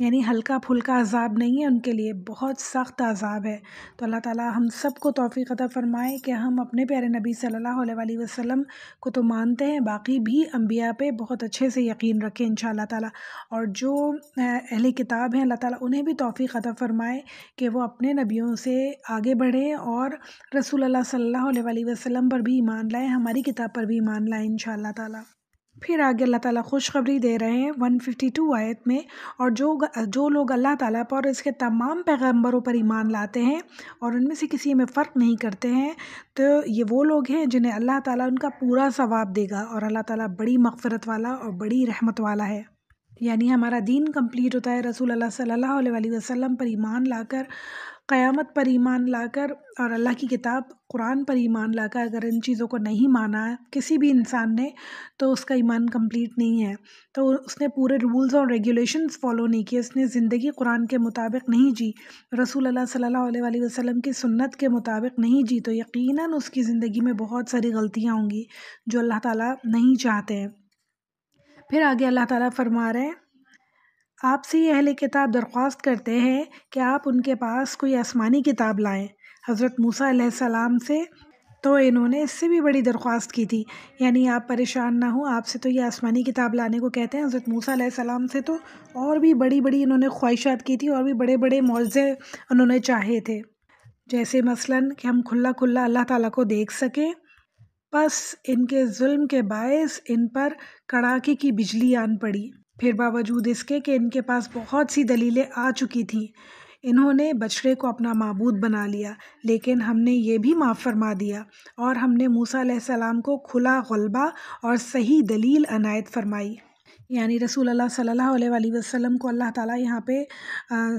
یعنی ہلکا پھلکا عذاب نہیں ہے ان کے لیے، بہت سخت عذاب ہے۔ تو اللہ تعالیٰ ہم سب کو توفیق عطا فرمائے کہ ہم اپنے پیارے نبی صلی اللہ علیہ وآلہ وسلم کو تو مانتے ہیں، باقی بھی انبیاء پہ بہت اچھے سے یقین رکھیں انشاءاللہ تعالیٰ، اور جو اہل کتاب ہیں اللہ تعالیٰ انہیں بھی توفیق عطا فرمائے کہ وہ اپنے نبیوں سے آگے بڑھیں اور رسول اللہ صلی اللہ علیہ وآلہ وسلم پر بھی ایمان لائیں، ہماری کتاب پر بھی ایمان لائیں انشاءاللہ تعالیٰ۔ پھر آگے اللہ تعالیٰ خوشخبری دے رہے ہیں 152 آیت میں، اور جو لوگ اللہ تعالیٰ پر اور اس کے تمام پیغمبروں پر ایمان لاتے ہیں اور ان میں سے کسی میں فرق نہیں کرتے ہیں، تو یہ وہ لوگ ہیں جنہیں اللہ تعالیٰ ان کا پورا ثواب دے گا، اور اللہ تعالیٰ بڑی مغفرت والا اور بڑی رحمت والا ہے۔ یعنی ہمارا دین کمپلیٹ ہوتا ہے رسول اللہ صلی اللہ علیہ وآلہ وسلم پر ایمان لا کر، قیامت پر ایمان لا کر، اور اللہ کی کتاب قرآن پر ایمان لا کر۔ اگر ان چیزوں کو نہیں مانا ہے کسی بھی انسان نے تو اس کا ایمان کمپلیٹ نہیں ہے، تو اس نے پورے رولز اور ریگولیشنز فالو نہیں کیے، اس نے زندگی قرآن کے مطابق نہیں جی، رسول اللہ صلی اللہ علیہ وآلہ وسلم کی سنت کے مطابق نہیں جی، تو یقیناً اس کی زندگی میں بہت ساری غلطیاں ہوں گی جو اللہ تعالیٰ نہیں چاہتے ہیں۔ پھر آگے اللہ تعالیٰ فرما رہے ہیں، آپ سے یہ اہل کتاب درخواست کرتے ہیں کہ آپ ان کے پاس کوئی آسمانی کتاب لائیں۔ حضرت موسیٰ علیہ السلام سے تو انہوں نے اس سے بھی بڑی درخواست کی تھی، یعنی آپ پریشان نہ ہوں، آپ سے تو یہ آسمانی کتاب لانے کو کہتے ہیں۔ حضرت موسیٰ علیہ السلام سے تو اور بھی بڑی بڑی انہوں نے خواہشات کی تھی، اور بھی بڑے بڑے معجزے انہوں نے چاہے تھے، جیسے مثلاً کہ ہم کھلا کھلا اللہ تعالیٰ کو دیکھ سکیں، بس ان کے ظلم کے باعث ان پر کڑاکے کی بجلی آن پڑی۔ پھر باوجود اس کے کہ ان کے پاس بہت سی دلیلیں آ چکی تھیں، انہوں نے بچڑے کو اپنا معبود بنا لیا، لیکن ہم نے یہ بھی معاف فرما دیا، اور ہم نے موسیٰ علیہ السلام کو کھلا غلبہ اور صحیح دلیل عنایت فرمائی۔ یعنی رسول اللہ صلی اللہ علیہ وآلہ وسلم کو اللہ تعالیٰ یہاں پہ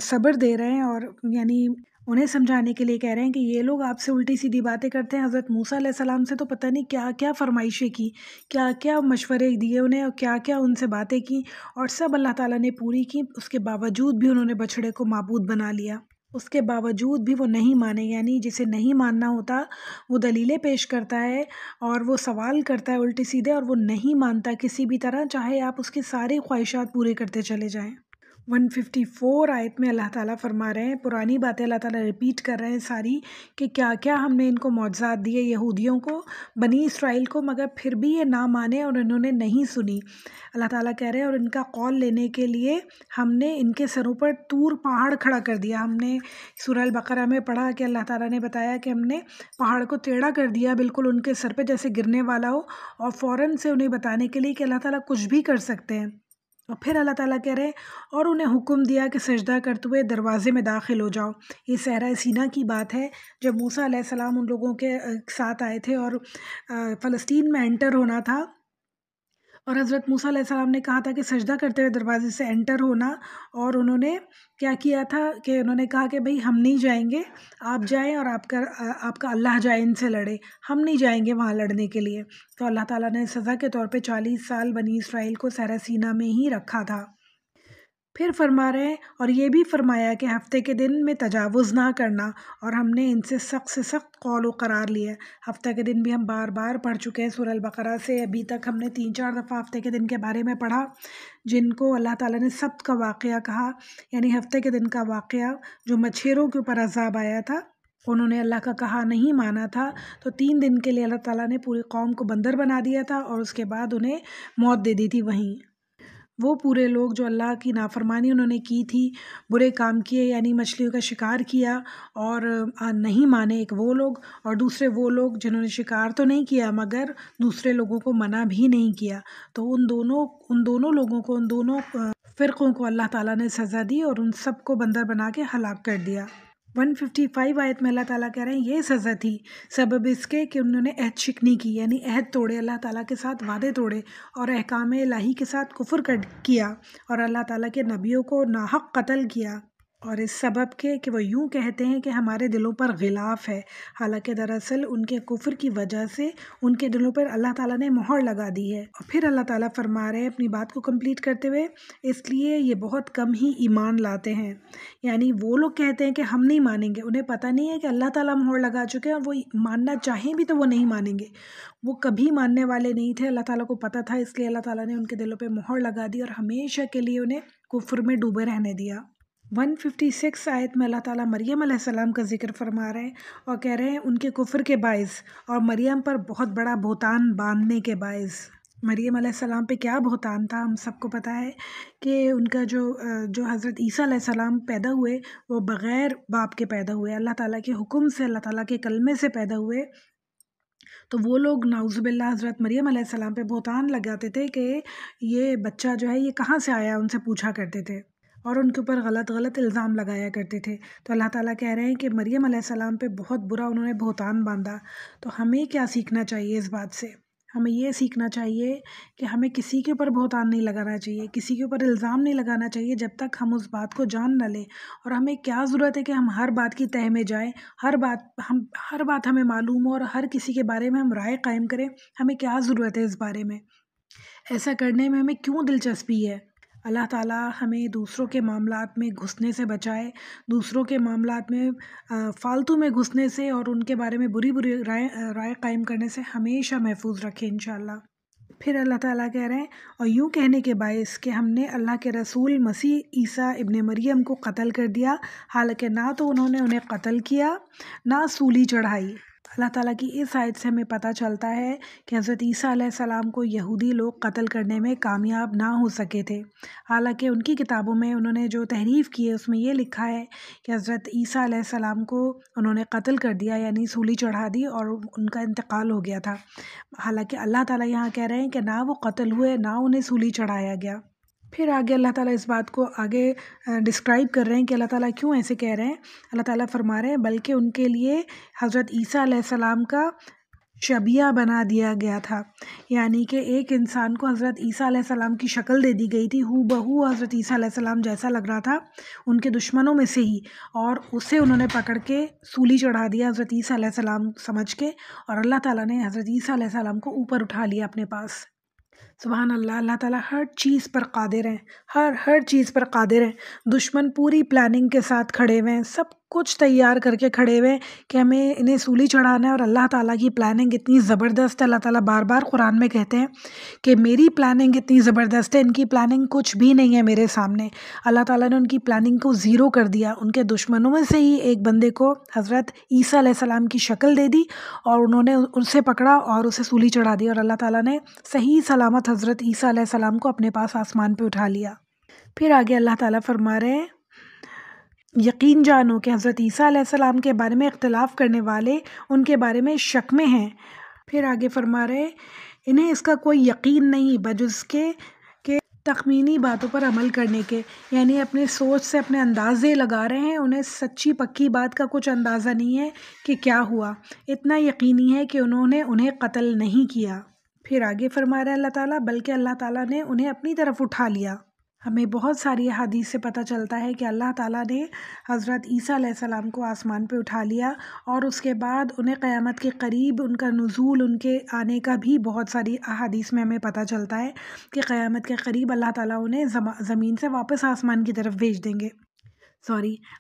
صبر دے رہے ہیں، اور یعنی انہیں سمجھانے کے لیے کہہ رہے ہیں کہ یہ لوگ آپ سے الٹی سیدھی باتیں کرتے ہیں۔ حضرت موسیٰ علیہ السلام سے تو پتہ نہیں کیا کیا فرمائشیں کی، کیا کیا مشورے دیے انہیں، اور کیا کیا ان سے باتیں کی، اور سب اللہ تعالیٰ نے پوری کی، اس کے باوجود بھی انہوں نے بچڑے کو معبود بنا لیا، اس کے باوجود بھی وہ نہیں مانے۔ یعنی جسے نہیں ماننا ہوتا وہ دلیلیں پیش کرتا ہے اور وہ سوال کرتا ہے الٹے سیدھے، اور وہ نہیں مانتا کسی بھی طرح، چاہے آپ اس کی ساری خواہشات پورے کرتے چلے جائیں۔ 154 آیت میں اللہ تعالیٰ فرما رہے ہیں، پرانی باتیں اللہ تعالیٰ ریپیٹ کر رہے ہیں ساری، کہ کیا کیا ہم نے ان کو معجزات دیے یہودیوں کو، بنی اسرائیل کو، مگر پھر بھی یہ نہ مانے اور انہوں نے نہیں سنی۔ اللہ تعالیٰ کہہ رہے ہیں، اور ان کا قول لینے کے لیے ہم نے ان کے سروں پر طور پہاڑ کھڑا کر دیا۔ ہم نے سورہ البقرہ میں پڑھا کہ اللہ تعالیٰ نے بتایا کہ ہم نے پہاڑ کو ٹیڑھا کر دیا بالکل ان کے سر پہ جیسے گرنے والا ہو، اور فوراً سے انہیں بتانے کے لیے کہ اللہ تعالیٰ کچھ بھی کر سکتے ہیں۔ اور پھر اللہ تعالیٰ کہہ رہے ہیں، اور انہیں حکم دیا کہ سجدہ کرتے ہوئے دروازے میں داخل ہو جاؤ۔ یہ صحرا سینا کی بات ہے، جب موسیٰ علیہ السلام ان لوگوں کے ساتھ آئے تھے اور فلسطین میں انٹر ہونا تھا، اور حضرت موسیٰ علیہ السلام نے کہا تھا کہ سجدہ کرتے ہوئے دروازے سے انٹر ہونا، اور انہوں نے کیا کیا تھا کہ انہوں نے کہا کہ بھئی ہم نہیں جائیں گے، آپ جائیں، اور آپ کا اللہ جائے ان سے لڑے، ہم نہیں جائیں گے وہاں لڑنے کے لیے۔ تو اللہ تعالیٰ نے سزا کے طور پہ 40 سال بنی اسرائیل کو صحرا سینا میں ہی رکھا تھا۔ پھر فرما رہے ہیں، اور یہ بھی فرمایا کہ ہفتے کے دن میں تجاوز نہ کرنا، اور ہم نے ان سے سخت قول و قرار لیا۔ ہفتہ کے دن بھی ہم بار بار پڑھ چکے ہیں سورہ البقرہ سے، ابھی تک ہم نے 3-4 دفعہ ہفتے کے دن کے بارے میں پڑھا، جن کو اللہ تعالیٰ نے سبت کا واقعہ کہا، یعنی ہفتے کے دن کا واقعہ جو مچھیروں کے اوپر عذاب آیا تھا، انہوں نے اللہ کا کہا نہیں مانا تھا، تو 3 دن کے لیے اللہ تعالیٰ نے پوری قوم کو بندر بنا دیا تھا، اور اس کے بعد انہیں موت دے دی تھی وہیں۔ وہ پورے لوگ جو اللہ کی نافرمانی انہوں نے کی تھی، برے کام کیے، یعنی مچھلیوں کا شکار کیا اور نہیں مانے، ایک وہ لوگ، اور دوسرے وہ لوگ جنہوں نے شکار تو نہیں کیا مگر دوسرے لوگوں کو منع بھی نہیں کیا، تو ان دونوں لوگوں کو، ان دونوں فرقوں کو اللہ تعالیٰ نے سزا دی اور ان سب کو بندر بنا کے ہلاک کر دیا۔ 155 آیت میں اللہ تعالیٰ کہہ رہے ہیں یہ سزا تھی سبب اس کے کہ انہوں نے عہد شکنی کی، یعنی عہد توڑے، اللہ تعالیٰ کے ساتھ وعدے توڑے اور احکام الہی کے ساتھ کفر کیا، اور اللہ تعالیٰ کے نبیوں کو ناحق قتل کیا، اور اس سبب کے کہ وہ یوں کہتے ہیں کہ ہمارے دلوں پر غلاف ہے، حالانکہ دراصل ان کے کفر کی وجہ سے ان کے دلوں پر اللہ تعالیٰ نے مہر لگا دی ہے۔ اور پھر اللہ تعالیٰ فرما رہے ہیں اپنی بات کو کمپلیٹ کرتے ہوئے، اس لیے یہ بہت کم ہی ایمان لاتے ہیں۔ یعنی وہ لوگ کہتے ہیں کہ ہم نہیں مانیں گے، انہیں پتہ نہیں ہے کہ اللہ تعالیٰ مہر لگا چکے ہیں، اور وہ ماننا چاہیں بھی تو وہ نہیں مانیں گے، وہ کبھی ماننے والے نہیں تھے، اللہ تعالیٰ کو پتہ تھا، اس لیے اللہ تعالیٰ نے ان کے دلوں پہ مہر لگا دی اور ہمیشہ کے لیے انہیں کفر میں ڈوبے رہنے دیا۔ 156 آیت میں اللہ تعالیٰ مریم علیہ السلام کا ذکر فرما رہے ہیں اور کہہ رہے ہیں ان کے کفر کے باعث اور مریم پر بہت بڑا بہتان باندھنے کے باعث۔ مریم علیہ السلام پہ کیا بہتان تھا، ہم سب کو پتہ ہے کہ ان کا جو حضرت عیسیٰ علیہ السلام پیدا ہوئے وہ بغیر باپ کے پیدا ہوئے، اللہ تعالیٰ کے حکم سے، اللہ تعالیٰ کے کلمے سے پیدا ہوئے۔ تو وہ لوگ نعوذ باللہ حضرت مریم علیہ السلام پہ بہتان لگاتے تھے کہ یہ بچہ جو ہے یہ کہاں سے آیا، ان سے پوچھا کرتے تھے اور ان کے اوپر غلط الزام لگایا کرتے تھے۔ تو اللہ تعالیٰ کہہ رہے ہیں کہ مریم علیہ السلام پہ بہت برا انہوں نے بہتان باندھا۔ تو ہمیں کیا سیکھنا چاہیے اس بات سے؟ ہمیں یہ سیکھنا چاہیے کہ ہمیں کسی کے اوپر بہتان نہیں لگانا چاہیے، کسی کے اوپر الزام نہیں لگانا چاہیے جب تک ہم اس بات کو جان نہ لیں۔ اور ہمیں کیا ضرورت ہے کہ ہم ہر بات کی تہہ میں جائیں، ہر بات ہمیں معلوم ہو اور ہر کسی کے بارے میں ہم رائے قائم کریں؟ ہمیں کیا ضرورت ہے اس بارے میں؟ ایسا کرنے میں ہمیں کیوں دلچسپی ہے؟ اللہ تعالیٰ ہمیں دوسروں کے معاملات میں گھسنے سے بچائے، دوسروں کے معاملات میں فالتو میں گھسنے سے اور ان کے بارے میں بری رائے قائم کرنے سے ہمیشہ محفوظ رکھے انشاءاللہ۔ پھر اللہ تعالیٰ کہہ رہے ہیں اور یوں کہنے کے باعث کہ ہم نے اللہ کے رسول مسیح عیسیٰ ابن مریم کو قتل کر دیا، حالانکہ نہ تو انہوں نے انہیں قتل کیا نہ سولی چڑھائی۔ اللہ تعالیٰ کی اس آیت سے ہمیں پتہ چلتا ہے کہ حضرت عیسیٰ علیہ السلام کو یہودی لوگ قتل کرنے میں کامیاب نہ ہو سکے تھے، حالانکہ ان کی کتابوں میں انہوں نے جو تحریف کی ہے اس میں یہ لکھا ہے کہ حضرت عیسیٰ علیہ السلام کو انہوں نے قتل کر دیا، یعنی سولی چڑھا دی اور ان کا انتقال ہو گیا تھا، حالانکہ اللہ تعالیٰ یہاں کہہ رہے ہیں کہ نہ وہ قتل ہوئے نہ انہیں سولی چڑھایا گیا۔ پھر آگے اللہ تعالیٰ اس بات کو آگے ڈسکرائب کر رہے ہیں کہ اللہ تعالیٰ کیوں ایسے کہہ رہے ہیں۔ اللہ تعالیٰ فرما رہے ہیں بلکہ ان کے لیے حضرت عیسیٰ علیہ السلام کا شبیہ بنا دیا گیا تھا، یعنی کہ ایک انسان کو حضرت عیسیٰ علیہ السلام کی شکل دے دی گئی تھی، ہو بہو حضرت عیسیٰ علیہ السلام جیسا لگ رہا تھا ان کے دشمنوں میں سے ہی، اور اسے انہوں نے پکڑ کے سولی چڑھا دیا حضرت عیسیٰ علیہ السلام سمجھ کے، اور اللہ تعالیٰ نے حضرت عیسیٰ علیہ السلام کو اوپر اٹھا لیا اپنے پاس۔ سبحان اللہ، اللہ تعالیٰ ہر چیز پر قادر ہیں، ہر چیز پر قادر ہیں۔ دشمن پوری پلاننگ کے ساتھ کھڑے ہوئے ہیں، سب کچھ تیار کر کے کھڑے ہوئے ہیں کہ ہمیں انہیں سولی چڑھانا ہے، اور اللہ تعالیٰ کی پلاننگ اتنی زبردست ہے۔ اللہ تعالیٰ بار بار قرآن میں کہتے ہیں کہ میری پلاننگ اتنی زبردست ہے، ان کی پلاننگ کچھ بھی نہیں ہے میرے سامنے۔ اللہ تعالیٰ نے ان کی پلاننگ کو زیرو کر دیا، ان کے دشمنوں میں سے ہی ایک بندے کو حضرت عیسیٰ علیہ السلام کی شکل دے دی اور انہوں نے اسے پکڑا اور اسے سولی چڑھا دی، اور اللہ تعالیٰ نے صحیح سلامت حضرت عیسیٰ علیہ السلام کو اپنے پاس آسمان پہ اٹھا لیا۔ پھر آگے اللہ تعالیٰ فرما رہے ہیں یقین جانو کہ حضرت عیسیٰ علیہ السلام کے بارے میں اختلاف کرنے والے ان کے بارے میں شک میں ہیں۔ پھر آگے فرما رہے انہیں اس کا کوئی یقین نہیں بجز کے تخمینی باتوں پر عمل کرنے کے، یعنی اپنے سوچ سے اپنے اندازے لگا رہے ہیں، انہیں سچی پکی بات کا کچھ اندازہ نہیں ہے کہ کیا ہوا، اتنا یقینی ہے کہ انہیں قتل نہیں کیا۔ پھر آگے فرما رہے اللہ تعالیٰ بلکہ اللہ تعالیٰ نے انہیں اپنی طرف اٹھا لیا۔ ہمیں بہت ساری احادیث سے پتہ چلتا ہے کہ اللہ تعالیٰ نے حضرت عیسیٰ علیہ السلام کو آسمان پہ اٹھا لیا، اور اس کے بعد انہیں قیامت کے قریب ان کا نزول، ان کے آنے کا بھی بہت ساری احادیث میں ہمیں پتہ چلتا ہے کہ قیامت کے قریب اللہ تعالیٰ انہیں زمین سے واپس آسمان کی طرف بھیج دیں گے،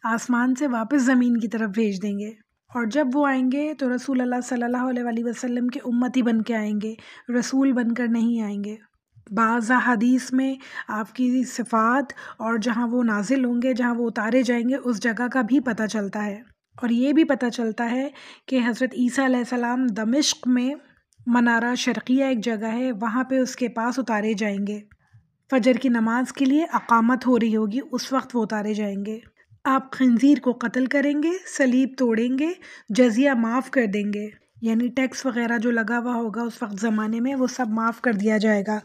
آسمان سے واپس زمین کی طرف بھیج دیں گے، اور جب وہ آئیں گے تو رسول اللہ صلی اللہ علیہ وسلم کے امتی بن کے آئیں گے، رسول بن کر نہیں آئیں گے۔ بعض حدیث میں آپ کی صفات اور جہاں وہ نازل ہوں گے، جہاں وہ اتارے جائیں گے، اس جگہ کا بھی پتہ چلتا ہے، اور یہ بھی پتہ چلتا ہے کہ حضرت عیسیٰ علیہ السلام دمشق میں منارہ شرقیہ ایک جگہ ہے، وہاں پہ اس کے پاس اتارے جائیں گے، فجر کی نماز کے لیے اقامت ہو رہی ہوگی، اس وقت وہ اتارے جائیں گے۔ آپ خنزیر کو قتل کریں گے، صلیب توڑیں گے، جزیہ معاف کر دیں گے، یعنی ٹیکس وغیرہ جو لگا ہوا ہوگا اس وقت زمانے میں وہ سب معاف کر دیا جائے گا،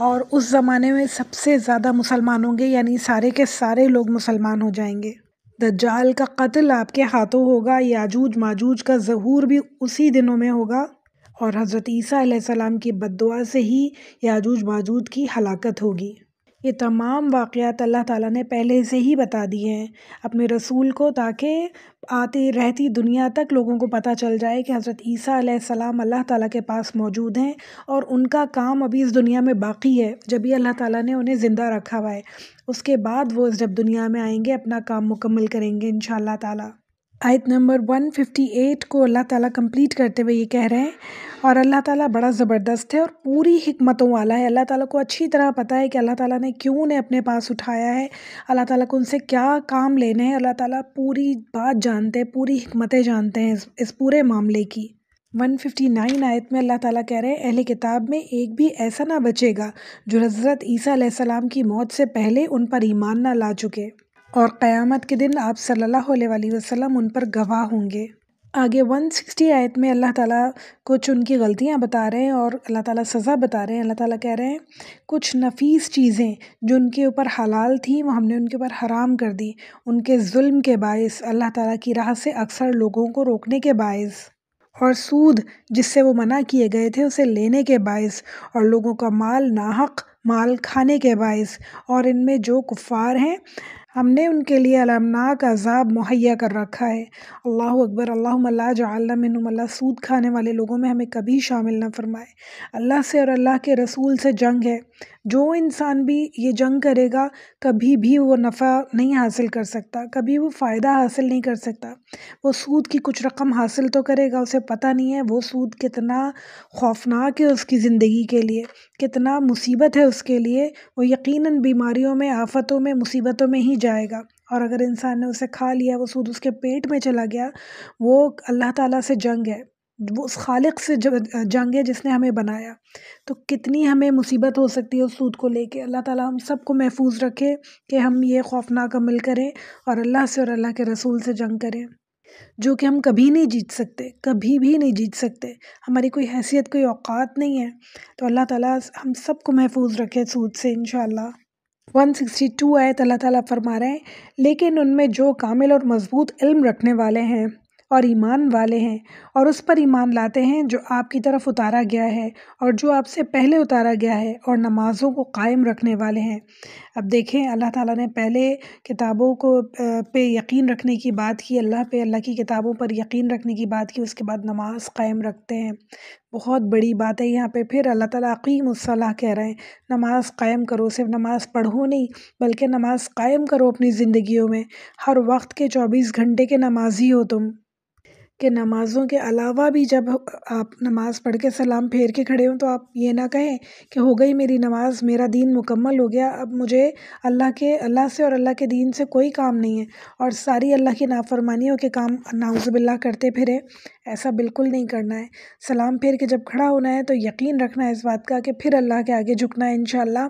اور اس زمانے میں سب سے زیادہ مسلمان ہوں گے، یعنی سارے کے سارے لوگ مسلمان ہو جائیں گے۔ دجال کا قتل آپ کے ہاتھوں ہوگا، یاجوج ماجوج کا ظہور بھی اسی دنوں میں ہوگا، اور حضرت عیسیٰ علیہ السلام کی بد دعا سے ہی یاجوج ماجوج کی ہلاکت ہوگی۔ یہ تمام واقعات اللہ تعالیٰ نے پہلے سے ہی بتا دیے ہیں اپنے رسول کو، تاکہ آتی رہتی دنیا تک لوگوں کو پتہ چل جائے کہ حضرت عیسیٰ علیہ السلام اللہ تعالیٰ کے پاس موجود ہیں، اور ان کا کام ابھی اس دنیا میں باقی ہے، جب یہ اللہ تعالیٰ نے انہیں زندہ رکھا ہوا ہے، اس کے بعد وہ جب دنیا میں آئیں گے اپنا کام مکمل کریں گے انشاءاللہ تعالیٰ۔ آیت نمبر 158 کو اللہ تعالیٰ کمپلیٹ کرتے ہوئے یہ کہہ رہے ہیں، اور اللہ تعالیٰ بڑا زبردست ہے اور پوری حکمتوں والا ہے۔ اللہ تعالیٰ کو اچھی طرح پتہ ہے کہ اللہ تعالیٰ نے کیوں انہیں اپنے پاس اٹھایا ہے، اللہ تعالیٰ کو ان سے کیا کام لینے ہیں۔ اللہ تعالیٰ پوری بات جانتے ہیں، پوری حکمتیں جانتے ہیں اس پورے معاملے کی۔ 159 آیت میں اللہ تعالیٰ کہہ رہے ہیں، اہل کتاب میں ایک بھی ایسا نہ بچے گا جو حضرت عیسیٰ علیہ السلام کی موت سے پہلے ان پر ایمان نہ لا چکے، اور قیامت کے دن آپ صلی اللہ علیہ وآلہ وسلم ان پر گواہ ہوں گے۔ آگے 160 آیت میں اللہ تعالیٰ کچھ ان کی غلطیاں بتا رہے ہیں اور اللہ تعالیٰ سزا بتا رہے ہیں۔ اللہ تعالیٰ کہہ رہے ہیں، کچھ نفیس چیزیں جو ان کے اوپر حلال تھیں وہ ہم نے ان کے اوپر حرام کر دی، ان کے ظلم کے باعث، اللہ تعالیٰ کی راہ سے اکثر لوگوں کو روکنے کے باعث، اور سود جس سے وہ منع کیے گئے تھے اسے لینے کے باعث، اور لوگوں کا مال ناحق مال کھانے کے باعث، اور ان میں جو کفار ہیں ہم نے ان کے لیے المناک عذاب مہیا کر رکھا ہے۔ اللہ اکبر، اللہم لا جعلنا منہم، اللہ سود کھانے والے لوگوں میں ہمیں کبھی شامل نہ فرمائے۔ اللہ سے اور اللہ کے رسول سے جنگ ہے، جو انسان بھی یہ جنگ کرے گا کبھی بھی وہ نفع نہیں حاصل کر سکتا، کبھی وہ فائدہ حاصل نہیں کر سکتا۔ وہ سود کی کچھ رقم حاصل تو کرے گا، اسے پتہ نہیں ہے وہ سود کتنا خوفناک ہے اس کی زندگی کے لیے، کتنا مصیبت ہے اس کے لیے۔ وہ یقیناً بیماریوں میں، آفتوں میں، مصیبتوں میں ہی جائے گا، اور اگر انسان نے اسے کھا لیا، وہ سود اس کے پیٹ میں چلا گیا، وہ اللہ تعالیٰ سے جنگ ہے، وہ اس خالق سے جنگ ہے جس نے ہمیں بنایا۔ تو کتنی ہمیں مصیبت ہو سکتی ہے اس سود کو لے کے۔ اللہ تعالیٰ ہم سب کو محفوظ رکھے کہ ہم یہ خوفناک عمل کریں اور اللہ سے اور اللہ کے رسول سے جنگ کریں، جو کہ ہم کبھی نہیں جیت سکتے، کبھی بھی نہیں جیت سکتے، ہماری کوئی حیثیت، کوئی اوقات نہیں ہے۔ تو اللہ تعالیٰ ہم سب کو محفوظ رکھے سود سے انشاءاللہ۔ 162 آیت اللہ تعالیٰ فرما رہے ہیں، لیکن ان میں جو کامل اور مضبوط علم رکھنے والے ہیں اور ایمان والے ہیں اور اس پر ایمان لاتے ہیں جو آپ کی طرف اتارا گیا ہے اور جو آپ سے پہلے اتارا گیا ہے، اور نمازوں کو قائم رکھنے والے ہیں۔ اب دیکھیں، اللہ تعالیٰ نے پہلے کتابوں کو پہ یقین رکھنے کی بات کی، اللہ پہ، اللہ کی کتابوں پر یقین رکھنے کی بات کی، اس کے بعد نماز قائم رکھتے ہیں۔ بہت بڑی بات ہے یہاں پہ۔ پھر اللہ تعالیٰ اقیم الصلاۃ کہہ رہے ہیں، نماز قائم کرو، صرف نماز پڑھو نہیں بلکہ نماز قائم کرو اپنی زندگیوں میں۔ ہر وقت کے 24 گھنٹے کے نمازی ہو تم، کہ نمازوں کے علاوہ بھی جب آپ نماز پڑھ کے سلام پھیر کے کھڑے ہوں تو آپ یہ نہ کہیں کہ ہو گئی میری نماز، میرا دین مکمل ہو گیا، اب مجھے اللہ سے اور اللہ کے دین سے کوئی کام نہیں ہے، اور ساری اللہ کی نافرمانیوں کے کام نعوذ باللہ کرتے پھرے۔ ایسا بالکل نہیں کرنا ہے۔ سلام پھیر کے جب کھڑا ہونا ہے تو یقین رکھنا ہے اس بات کا کہ پھر اللہ کے آگے جھکنا ہے انشاءاللہ۔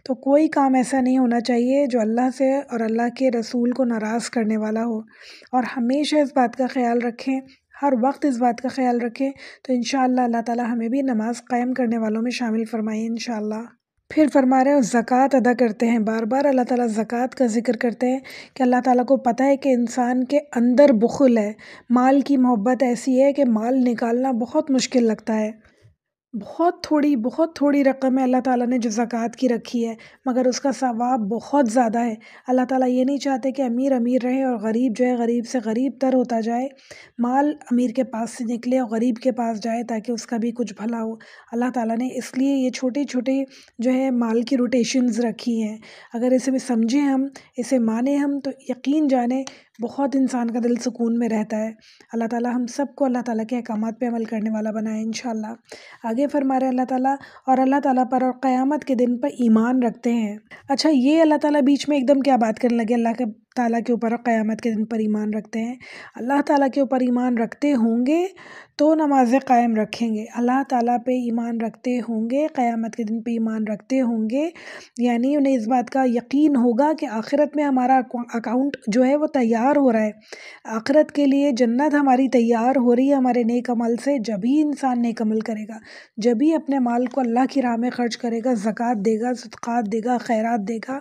تو کوئی کام ایسا نہیں ہونا چاہیے جو اللہ سے اور اللہ کے رسول کو ناراض کرنے والا ہو، اور ہمیشہ اس بات کا خیال رکھیں، ہر وقت اس بات کا خیال رکھیں، تو انشاءاللہ اللہ تعالیٰ ہمیں بھی نماز قائم کرنے والوں میں شامل فرمائیں انشاءاللہ۔ پھر فرما رہے ہیں زکوٰۃ ادا کرتے ہیں، بار بار اللہ تعالیٰ زکوٰۃ کا ذکر کرتے ہیں کہ اللہ تعالیٰ کو پتہ ہے کہ انسان کے اندر بخل ہے، مال کی محبت ایسی ہے کہ مال نکالنا بہت مشکل لگتا ہے۔ بہت تھوڑی رقم ہے اللہ تعالیٰ نے جو زکوٰۃ کی رکھی ہے، مگر اس کا ثواب بہت زیادہ ہے۔ اللہ تعالیٰ یہ نہیں چاہتے کہ امیر امیر رہے اور غریب جو ہے غریب سے غریب تر ہوتا جائے، مال امیر کے پاس سے نکلے اور غریب کے پاس جائے تاکہ اس کا بھی کچھ بھلا ہو۔ اللہ تعالیٰ نے اس لیے یہ چھوٹی جو ہے مال کی روٹیشنز رکھی ہیں۔ اگر اسے بھی سمجھیں ہم، اسے مانیں ہم، تو یقین جانیں بہت انسان کا دل سکون میں رہتا ہے۔ اللہ تعالیٰ ہم سب کو اللہ تعالیٰ کے احکامات پہ عمل کرنے والا بنائے انشاءاللہ۔ آگے فرما رہے اللہ تعالیٰ، اور اللہ تعالیٰ پر اور قیامت کے دن پر ایمان رکھتے ہیں۔ اچھا، یہ اللہ تعالیٰ بیچ میں ایک دم کیا بات کرنے لگے؟ اللہ تعالیٰ کے اوپر اور قیامت کے دن پر ایمان رکھتے ہیں۔ اللہ تعالیٰ کے اوپر ایمان رکھتے ہوں گے تو نمازیں قائم رکھیں گے، اللہ تعالیٰ پہ ایمان رکھتے ہوں گے، قیامت کے دن پہ ایمان رکھتے ہوں گے، یعنی انہیں اس بات کا یقین ہوگا کہ آخرت میں ہمارا اکاؤنٹ جو ہے وہ تیار ہو رہا ہے، آخرت کے لیے جنت ہماری تیار ہو رہی ہے ہمارے نیک عمل سے۔ جب ہی انسان نیک عمل کرے گا، جب ہی اپنے مال کو اللہ کی راہ میں خرچ کرے گا، زکوٰۃ دے گا، صدقات دے گا، خیرات دے گا،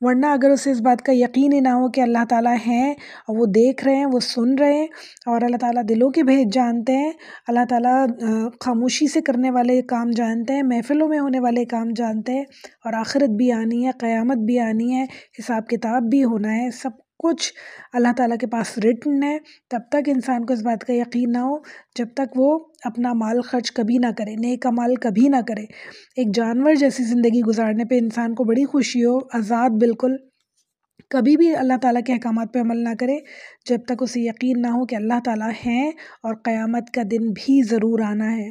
ورنہ اگر اسے اس بات کا یقین ہی نہ ہو کہ اللہ تعالیٰ ہیں اور وہ دیکھ رہے ہیں، وہ سن رہے ہیں، اور اللہ تعالیٰ دلوں کے بھید جانتے ہیں، اللہ تعالیٰ خاموشی سے کرنے والے کام جانتے ہیں، محفلوں میں ہونے والے کام جانتے ہیں، اور آخرت بھی آنی ہے، قیامت بھی آنی ہے، حساب کتاب بھی ہونا ہے، سب کچھ اللہ تعالیٰ کے پاس ریٹن ہے۔ تب تک انسان کو اس بات کا یقین نہ ہو جب تک وہ اپنا مال خرچ کبھی نہ کرے، نیک مال کبھی نہ کرے۔ ایک جانور جیسی زندگی گزارنے پہ انسان کو بڑی خوشی ہو، آزاد بالکل کبھی بھی اللہ تعالیٰ کے احکامات پہ عمل نہ کرے جب تک اسے یقین نہ ہو کہ اللہ تعالیٰ ہیں اور قیامت کا دن بھی ضرور آنا ہے۔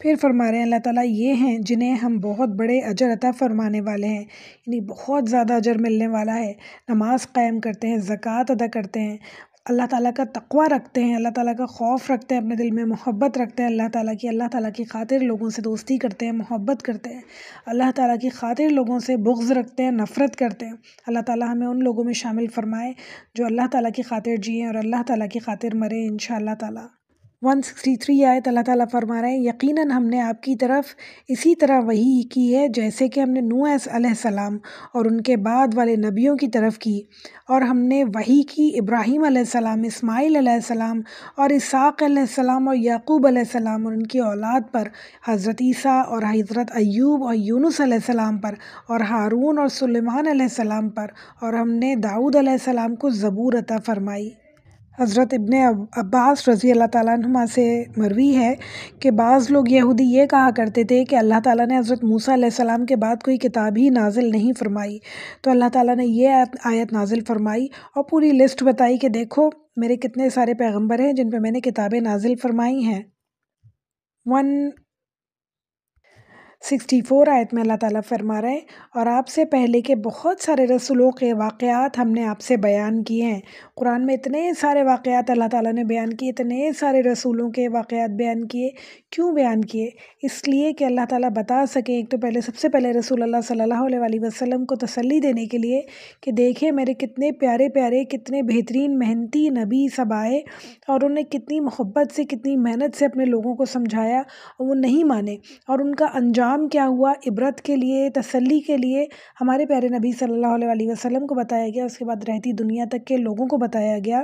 پھر فرما رہے ہیں اللہ تعالیٰ یہ ہیں جنہیں ہم بہت بڑے اجر عطا فرمانے والے ہیں، یعنی بہت زیادہ اجر ملنے والا ہے۔ نماز قائم کرتے ہیں، زکوٰۃ ادا کرتے ہیں، اللہ تعالیٰ کا تقویٰ رکھتے ہیں، اللہ تعالیٰ کا خوف رکھتے ہیں، اپنے دل میں محبت رکھتے ہیں اللہ تعالیٰ کی خاطر لوگوں سے دوستی کرتے ہیں، محبت کرتے ہیں، اللہ تعالیٰ کی خاطر لوگوں سے بغض رکھتے ہیں، نفرت کرتے ہیں۔ اللہ تعالیٰ ہمیں ان لوگوں میں شامل فرمائے جو اللہ تعالیٰ کی خاطر جئیں اور اللہ تعالیٰ کی خاطر مریں انشاءاللہ تعالیٰ۔ 163 آیت اللہ تعالیٰ فرما رہے ہیں یقیناً ہم نے آپ کی طرف اسی طرح وحی کی ہے جیسے کہ ہم نے نوح علیہ السلام اور ان کے بعد والے نبیوں کی طرف کی، اور ہم نے وحی کی ابراہیم علیہ السلام، اسماعیل علیہ السلام اور اسحاق علیہ السلام اور یعقوب علیہ السلام اور ان کی اولاد پر، حضرت عیسیٰ اور حضرت ایوب اور یونس علیہ السلام پر، اور ہارون اور سلیمان علیہ السلام پر، اور ہم نے داؤد علیہ السلام کو زبور عطا فرمائی۔ حضرت ابن عباس رضی اللہ تعالیٰ عنہما سے مروی ہے کہ بعض لوگ یہودی یہ کہا کرتے تھے کہ اللہ تعالیٰ نے حضرت موسیٰ علیہ السلام کے بعد کوئی کتاب ہی نازل نہیں فرمائی، تو اللہ تعالیٰ نے یہ آیت نازل فرمائی اور پوری لسٹ بتائی کہ دیکھو میرے کتنے سارے پیغمبر ہیں جن پہ میں نے کتابیں نازل فرمائی ہیں۔ 164 آیت میں اللہ تعالیٰ فرما رہے ہیں اور آپ سے پہلے کے بہت سارے رسولوں کے واقعات ہم نے آپ سے بیان کیے ہیں۔ قرآن میں اتنے سارے واقعات اللہ تعالیٰ نے بیان کیے، اتنے سارے رسولوں کے واقعات بیان کیے۔ کیوں بیان کیے؟ اس لیے کہ اللہ تعالیٰ بتا سکیں، ایک تو سب سے پہلے رسول اللہ صلی اللہ علیہ وسلم کو تسلی دینے کے لیے کہ دیکھیں میرے کتنے پیارے پیارے، کتنے بہترین محنتی نبی سب آئے اور انہوں نے کتنی محبت سے، کتنی محنت سے اپنے لوگوں کو سمجھایا اور وہ نہیں مانے، اور ان کا انجام کیا ہوا، عبرت کے لیے، تسلی کے لیے ہمارے پیارے نبی صلی اللہ علیہ وسلم کو بتایا گیا۔ اس کے بعد رہتی دنیا تک کے لوگوں کو بتایا گیا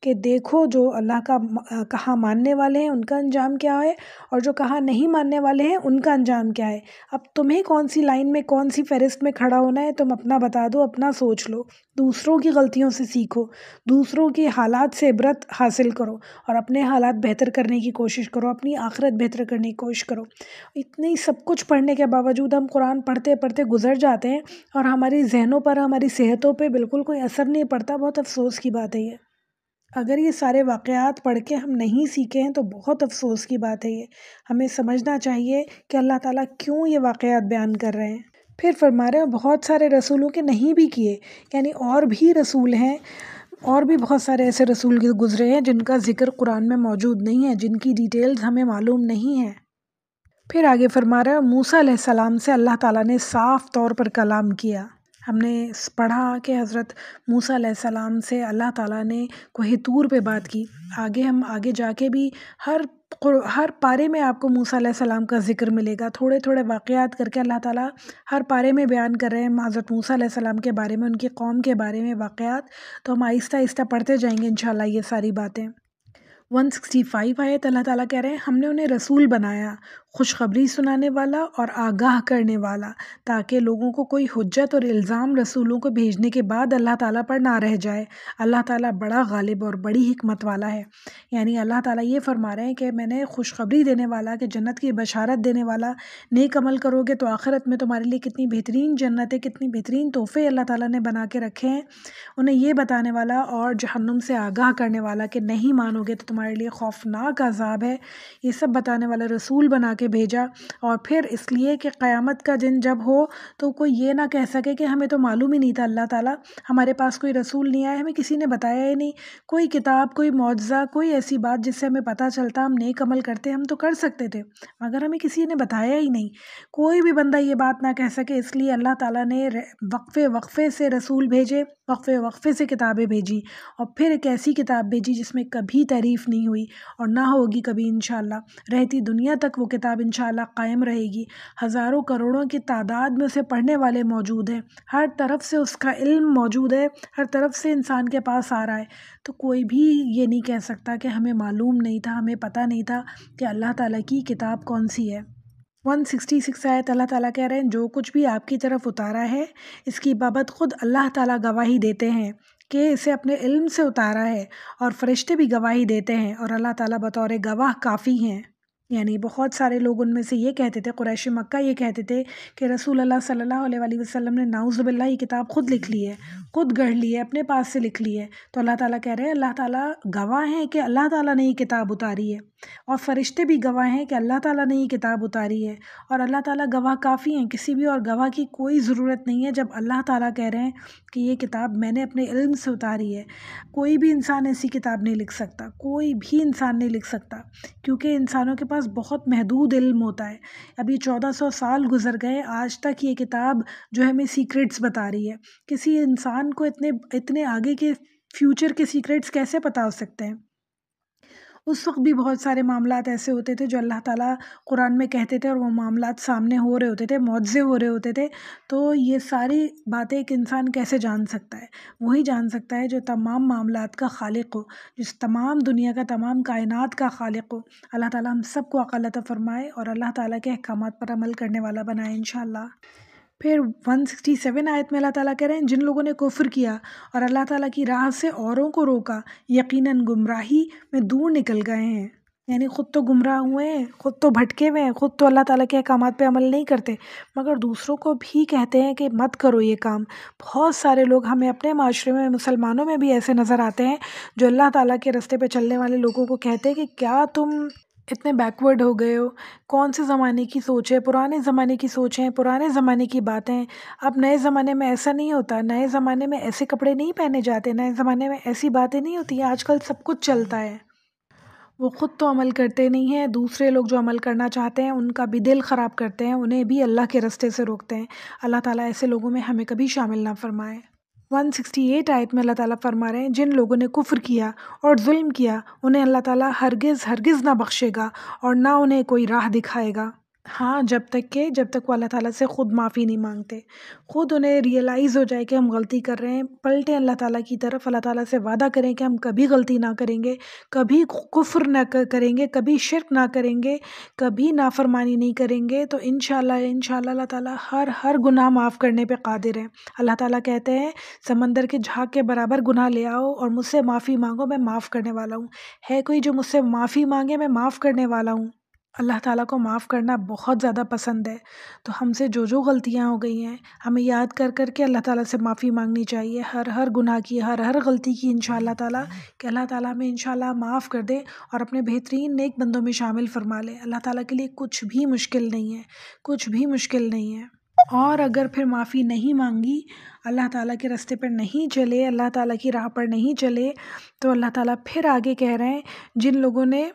کہ دیکھو جو اللہ کا کہا ماننے والے ہیں ان کا انجام کیا ہے، اور جو کہا نہیں ماننے والے ہیں ان کا انجام کیا ہے۔ اب تمہیں کون سی لائن میں، کون سی فہرست میں کھڑا ہونا ہے، تم اپنا بتا دو، اپنا سوچ لو، دوسروں کی غلطیوں سے سیکھو، دوسروں کی حالات سے عبرت حاصل کرو اور اپنے حالات بہتر کرنے کی کوشش کرو، اپنی آخرت بہتر کرنے کی کوشش کرو۔ اتنی سب کچھ پڑھنے کے باوجود ہم قرآن پڑھتے پڑھتے گزر جاتے ہیں اور ہماری ذہنوں پر، ہماری صحتوں پہ بالکل کوئی اثر نہیں پڑتا۔ بہت افسوس کی بات ہے یہ۔ اگر یہ سارے واقعات پڑھ کے ہم نہیں سیکھے ہیں تو بہت افسوس کی بات ہے یہ۔ ہمیں سمجھنا چاہیے کہ اللہ تعالیٰ کیوں یہ واقعات بیان کر رہے ہیں۔ پھر فرما رہے ہیں بہت سارے رسولوں کے نہیں بھی کیے، یعنی اور بھی رسول ہیں، اور بھی بہت سارے ایسے رسول گزرے ہیں جن کا ذکر قرآن میں موجود نہیں ہے، جن کی ڈیٹیلز ہمیں معلوم نہیں ہیں۔ پھر آگے فرما رہے ہیں موسیٰ علیہ السلام سے اللہ تعالیٰ نے صاف طور پر کلام کیا۔ ہم نے پڑھا کہ حضرت موسیٰ علیہ السلام سے اللہ تعالیٰ نے کوہ طور پہ بات کی۔ ہم آگے جا کے بھی ہر پارے میں آپ کو موسیٰ علیہ السلام کا ذکر ملے گا، تھوڑے تھوڑے واقعات کر کے اللہ تعالیٰ ہر پارے میں بیان کر رہے ہیں حضرت موسیٰ علیہ السلام کے بارے میں، ان کی قوم کے بارے میں واقعات، تو ہم آہستہ آہستہ پڑھتے جائیں گے انشاءاللہ یہ ساری باتیں۔ 165 آیت اللہ تعالیٰ کہہ رہے ہیں ہم نے انہیں رسول بنایا، خوشخبری سنانے والا اور آگاہ کرنے والا، تاکہ لوگوں کو کوئی حجت اور الزام رسولوں کو بھیجنے کے بعد اللہ تعالیٰ پر نہ رہ جائے۔ اللہ تعالیٰ بڑا غالب اور بڑی حکمت والا ہے۔ یعنی اللہ تعالیٰ یہ فرما رہے ہیں کہ میں نے خوشخبری دینے والا، کہ جنت کی بشارت دینے والا، نیک عمل کرو گے تو آخرت میں تمہارے لیے کتنی بہترین جنت ہے، کتنی بہترین تحفے اللہ تعالیٰ نے بنا کے رکھے ہیں، انہیں یہ بتانے والا اور جہنم سے آگاہ کرنے والا کہ نہیں مانو گے تو تمہارے لیے خوفناک عذاب ہے، یہ سب بتانے والا رسول بنا کے بھیجا۔ اور پھر اس لیے کہ قیامت کا دن جب ہو تو کوئی یہ نہ کہہ سکے کہ ہمیں تو معلوم ہی نہیں تھا، اللہ تعالیٰ ہمارے پاس کوئی رسول نہیں آیا، ہمیں کسی نے بتایا ہی نہیں، کوئی کتاب، کوئی معجزہ، کوئی ایسی بات جس سے ہمیں پتہ چلتا ہم نیک عمل کرتے، ہم تو کر سکتے تھے مگر ہمیں کسی نے بتایا ہی نہیں۔ کوئی بھی بندہ یہ بات نہ کہہ سکے، اس لیے اللہ تعالیٰ نے وقفے وقفے سے رسول بھیجے، وقفے وقفے سے کتابیں بھیجی، اور پھر ایک ایسی کتاب بھیجی جس میں کبھی تعریف نہیں ہوئی اور نہ ہوگی کبھی انشاءاللہ، رہتی دنیا تک وہ کتاب انشاءاللہ قائم رہے گی۔ ہزاروں کروڑوں کی تعداد میں اسے پڑھنے والے موجود ہیں، ہر طرف سے اس کا علم موجود ہے، ہر طرف سے انسان کے پاس آ رہا ہے، تو کوئی بھی یہ نہیں کہہ سکتا کہ ہمیں معلوم نہیں تھا، ہمیں پتہ نہیں تھا کہ اللہ تعالیٰ کی کتاب کون سی ہے۔ 166 آیت اللہ تعالیٰ کہہ رہے ہیں جو کچھ بھی آپ کی طرف اتارا ہے اس کی بابت خود اللہ تعالیٰ گواہی دیتے ہیں کہ اسے اپنے علم سے اتارا ہے، اور فرشتے بھی گواہی دیتے ہیں، اور اللہ تعالیٰ بطور گواہ کافی ہیں۔ یعنی بہت سارے لوگ ان میں سے یہ کہتے تھے، قریش مکہ یہ کہتے تھے کہ رسول اللہ صلی اللہ علیہ وآلہ وسلم نے نعوذ باللہ یہ کتاب خود لکھ لی ہے، خود گڑھ لی ہے، اپنے پاس سے لکھ لی ہے۔ تو اللہ تعالیٰ کہہ رہے ہیں اللہ تعالیٰ گواہ ہیں کہ اللہ تعالیٰ نے یہ کتاب اتاری ہے، اور فرشتے بھی گواہ ہیں کہ اللہ تعالیٰ نے یہ کتاب اتاری ہے، اور اللہ تعالیٰ گواہ کافی ہیں، کسی بھی اور گواہ کی کوئی ضرورت نہیں ہے جب اللہ تعالیٰ کہہ رہے ہیں کہ یہ کتاب میں نے اپنے علم سے اتاری ہے۔ کوئی بھی انسان ایسی کتاب نہیں لکھ سکتا، کوئی بھی انسان نہیں لکھ سکتا، کیونکہ انسانوں کے پاس بہت محدود علم ہوتا ہے۔ ابھی 1400 سال گزر گئے، آج تک یہ کتاب جو ہے ہمیں سیکرٹس بتا رہی ہے۔ کسی انسان کو اتنے آگے کے فیوچر کے سیکرٹس کیسے پتا ہو سکتے ہیں؟ اس وقت بھی بہت سارے معاملات ایسے ہوتے تھے جو اللہ تعالیٰ قرآن میں کہتے تھے، اور وہ معاملات سامنے ہو رہے ہوتے تھے، معجزے ہو رہے ہوتے تھے۔ تو یہ ساری باتیں ایک انسان کیسے جان سکتا ہے؟ وہی جان سکتا ہے جو تمام معاملات کا خالق ہو، جس تمام دنیا کا، تمام کائنات کا خالق ہو۔ اللہ تعالیٰ ہم سب کو عقل عطا فرمائے اور اللہ تعالیٰ کے احکامات پر عمل کرنے والا بنائے انشاءاللہ۔ پھر 167 آیت میں اللہ تعالیٰ کہہ رہے ہیں جن لوگوں نے کفر کیا اور اللہ تعالیٰ کی راہ سے اوروں کو روکا، یقیناً گمراہی میں دور نکل گئے ہیں۔ یعنی خود تو گمراہ ہوئے ہیں، خود تو بھٹکے ہوئے ہیں، خود تو اللہ تعالیٰ کے احکامات پہ عمل نہیں کرتے، مگر دوسروں کو بھی کہتے ہیں کہ مت کرو یہ کام۔ بہت سارے لوگ ہمیں اپنے معاشرے میں، مسلمانوں میں بھی ایسے نظر آتے ہیں جو اللہ تعالیٰ کے راستے پہ چلنے والے لوگوں کو کہتے ہیں کہ کیا تم اتنے بیکورڈ ہو گئے ہو، کون سے زمانے کی سوچ ہے، پرانے زمانے کی سوچ ہے، پرانے زمانے کی باتیں۔ اب نئے زمانے میں ایسا نہیں ہوتا، نئے زمانے میں ایسے کپڑے نہیں پہنے جاتے، نئے زمانے میں ایسی باتیں نہیں ہوتی ہیں، آج کل سب کچھ چلتا ہے۔ وہ خود تو عمل کرتے نہیں ہیں، دوسرے لوگ جو عمل کرنا چاہتے ہیں ان کا بھی دل خراب کرتے ہیں، انہیں بھی اللہ کے راستے سے روکتے ہیں۔ اللہ تعالیٰ ایسے لوگوں میں ہمیں کبھی شامل نہ فرمائے۔ 168 آیت میں اللہ تعالیٰ فرما رہے ہیں جن لوگوں نے کفر کیا اور ظلم کیا انہیں اللہ تعالیٰ ہرگز ہرگز نہ بخشے گا اور نہ انہیں کوئی راہ دکھائے گا۔ ہاں، جب تک وہ اللہ تعالیٰ سے خود معافی نہیں مانگتے، خود انہیں ریئلائز ہو جائے کہ ہم غلطی کر رہے ہیں، پلٹیں اللہ تعالیٰ کی طرف، اللہ تعالیٰ سے وعدہ کریں کہ ہم کبھی غلطی نہ کریں گے، کبھی کفر نہ کریں گے، کبھی شرک نہ کریں گے، کبھی نافرمانی نہیں کریں گے، تو انشاءاللہ اللہ تعالیٰ ہر گناہ معاف کرنے پہ قادر ہے۔ اللہ تعالیٰ کہتے ہیں سمندر کے جھاگ کے برابر گناہ لے آؤ اور مجھ سے معافی مانگو، میں معاف کرنے والا ہوں۔ ہے کوئی جو مجھ سے معافی مانگے، میں معاف کرنے والا ہوں۔ اللہ تعالیٰ کو معاف کرنا بہت زیادہ پسند ہے، تو ہم سے جو غلطیاں ہو گئی ہیں ہمیں یاد کر کر کے اللہ تعالیٰ سے معافی مانگنی چاہیے، ہر گناہ کی، ہر غلطی کی انشاءاللہ تعالیٰ، کہ اللہ تعالیٰ ہمیں انشاءاللہ معاف کر دے اور اپنے بہترین نیک بندوں میں شامل فرما لے۔ اللہ تعالیٰ کے لیے کچھ بھی مشکل نہیں ہے، کچھ بھی مشکل نہیں ہے۔ اور اگر پھر معافی نہیں مانگی، اللہ تعالیٰ کے راستے پر نہیں چلے، اللہ تعالیٰ کی راہ پر نہیں چلے، تو اللہ تعالیٰ پھر آگے کہہ رہے ہیں جن لوگوں نے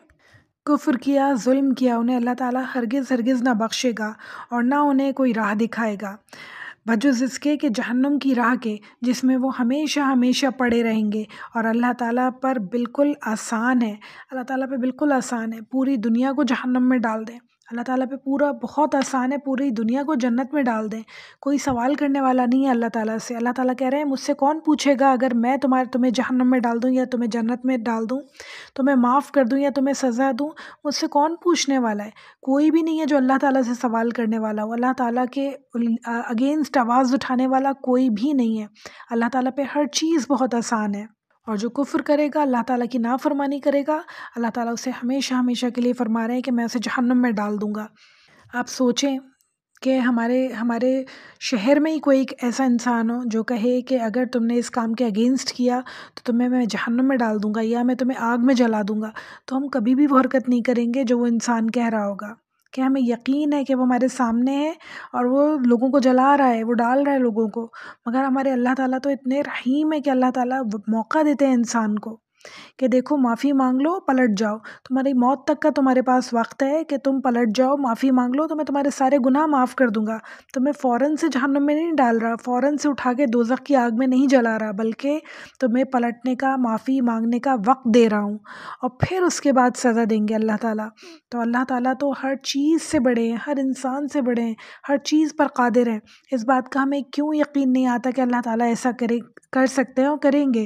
کفر کیا، ظلم کیا، انہیں اللہ تعالیٰ ہرگز ہرگز نہ بخشے گا اور نہ انہیں کوئی راہ دکھائے گا بجز اس کے کہ جہنم کی راہ کے، جس میں وہ ہمیشہ ہمیشہ پڑے رہیں گے۔ اور اللہ تعالیٰ پر بالکل آسان ہے، اللہ تعالیٰ پہ بالکل آسان ہے، پوری دنیا کو جہنم میں ڈال دیں، اللہ تعالیٰ پہ پورا بہت آسان ہے، پوری دنیا کو جنت میں ڈال دیں، کوئی سوال کرنے والا نہیں ہے اللہ تعالیٰ سے۔ اللہ تعالیٰ کہہ رہے ہیں مجھ سے کون پوچھے گا اگر میں تمہیں جہنم میں ڈال دوں یا تمہیں جنت میں ڈال دوں، تمہیں معاف کر دوں یا تمہیں سزا دوں، مجھ سے کون پوچھنے والا ہے؟ کوئی بھی نہیں ہے جو اللہ تعالیٰ سے سوال کرنے والا ہو، اللہ تعالیٰ کے اگینسٹ آواز اٹھانے والا کوئی بھی نہیں ہے۔ اللہ تعالیٰ پہ ہر چیز بہت آسان ہے، اور جو کفر کرے گا، اللہ تعالیٰ کی نافرمانی کرے گا، اللہ تعالیٰ اسے ہمیشہ ہمیشہ کے لیے فرما رہے ہیں کہ میں اسے جہنم میں ڈال دوں گا۔ آپ سوچیں کہ ہمارے شہر میں ہی کوئی ایک ایسا انسان ہو جو کہے کہ اگر تم نے اس کام کے اگینسٹ کیا تو تمہیں میں جہنم میں ڈال دوں گا یا میں تمہیں آگ میں جلا دوں گا، تو ہم کبھی بھی وہ حرکت نہیں کریں گے جو وہ انسان کہہ رہا ہوگا، کہ ہمیں یقین ہے کہ وہ ہمارے سامنے ہے اور وہ لوگوں کو جلا رہا ہے، وہ ڈال رہا ہے لوگوں کو، مگر ہمارے اللہ تعالیٰ تو اتنے رحیم ہے کہ اللہ تعالیٰ موقع دیتے ہیں انسان کو کہ دیکھو معافی مانگ لو، پلٹ جاؤ، تمہاری موت تک کا تمہارے پاس وقت ہے کہ تم پلٹ جاؤ، معافی مانگ لو، تو میں تمہارے سارے گناہ معاف کر دوں گا، تمہیں فوراً سے جہنم میں نہیں ڈال رہا، فوراً سے اٹھا کے دوزخ کی آگ میں نہیں جلا رہا، بلکہ تمہیں پلٹنے کا، معافی مانگنے کا وقت دے رہا ہوں، اور پھر اس کے بعد سزا دیں گے اللہ تعالیٰ۔ تو اللہ تعالیٰ تو ہر چیز سے بڑے ہیں، ہر انسان سے بڑے ہیں، ہر چیز پر قادر ہیں۔ اس بات کا ہمیں کیوں یقین نہیں آتا کہ اللہ تعالیٰ ایسا کر سکتے ہیں اور کریں گے؟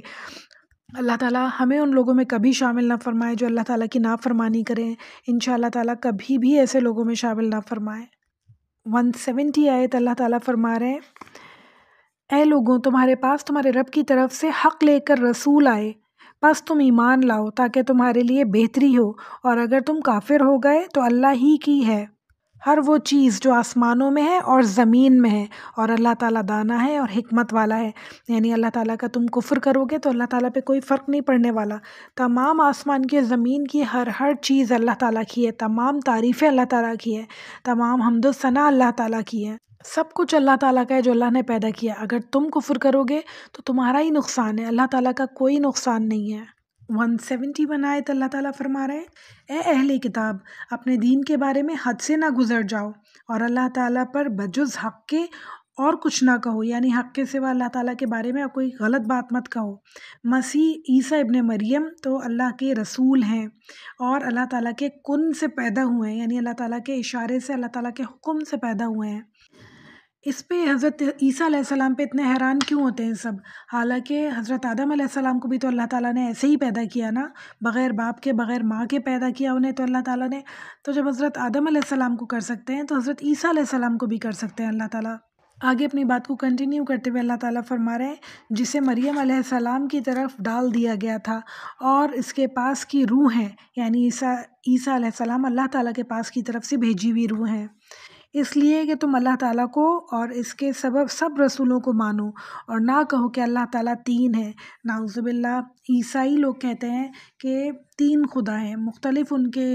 اللہ تعالیٰ ہمیں ان لوگوں میں کبھی شامل نہ فرمائے جو اللہ تعالیٰ کی نافرمانی کریں، انشاءاللہ تعالیٰ کبھی بھی ایسے لوگوں میں شامل نہ فرمائے۔ 170 آیت اللہ تعالیٰ فرما رہے ہیں اے لوگوں، تمہارے پاس تمہارے رب کی طرف سے حق لے کر رسول آئے، بس تم ایمان لاؤ تاکہ تمہارے لیے بہتری ہو، اور اگر تم کافر ہو گئے تو اللہ ہی کی ہے ہر وہ چیز جو آسمانوں میں ہے اور زمین میں ہے، اور اللہ تعالیٰ دانا ہے اور حکمت والا ہے۔ یعنی اللہ تعالیٰ کا تم کفر کرو گے تو اللہ تعالیٰ پہ کوئی فرق نہیں پڑنے والا۔ تمام آسمان کی زمین کی ہر چیز اللہ تعالیٰ کی ہے، تمام تعریفیں اللہ تعالیٰ کی ہے، تمام حمد و ثنا اللہ تعالیٰ کی ہے، سب کچھ اللہ تعالیٰ کا ہے جو اللہ نے پیدا کیا۔ اگر تم کفر کرو گے تو تمہارا ہی نقصان ہے، اللہ تعالیٰ کا کوئی نقصان نہیں ہے۔ 171 آیت اللہ تعالیٰ فرما رہے ہیں، اے اہل کتاب، اپنے دین کے بارے میں حد سے نہ گزر جاؤ، اور اللہ تعالیٰ پر بجز حق کے اور کچھ نہ کہو، یعنی حق کے سوا اللہ تعالیٰ کے بارے میں کوئی غلط بات مت کہو۔ مسیح عیسیٰ ابن مریم تو اللہ کے رسول ہیں اور اللہ تعالیٰ کے کن سے پیدا ہوئے ہیں، یعنی اللہ تعالیٰ کے اشارے سے، اللہ تعالیٰ کے حکم سے پیدا ہوئے ہیں۔ اس پہ حضرت عیسیٰ علیہ السلام پہ اتنے حیران کیوں ہوتے ہیں سب؟ حالانکہ حضرت آدم علیہ السلام کو بھی تو اللہ تعالیٰ نے ایسے ہی پیدا کیا نا، بغیر باپ کے بغیر ماں کے پیدا کیا انہیں تو اللہ تعالیٰ نے۔ تو جب حضرت آدم علیہ السلام کو کر سکتے ہیں تو حضرت عیسیٰ علیہ السلام کو بھی کر سکتے ہیں اللہ تعالیٰ۔ آگے اپنی بات کو کنٹینیو کرتے ہوئے اللہ تعالیٰ فرما رہے ہیں، جسے مریم علیہ السلام کی طرف ڈال دیا گیا تھا اور اس کے پاس کی روح ہے، یعنی عیسیٰ علیہ السلام اللہ تعالیٰ کے پاس کی طرف سے بھیجی ہوئی روح ہیں، اس لیے کہ تم اللہ تعالیٰ کو اور اس کے سبب سب رسولوں کو مانو، اور نہ کہو کہ اللہ تعالیٰ تین ہے۔ نعوذ باللہ، عیسائی لوگ کہتے ہیں کہ تین خدا ہیں، مختلف ان کے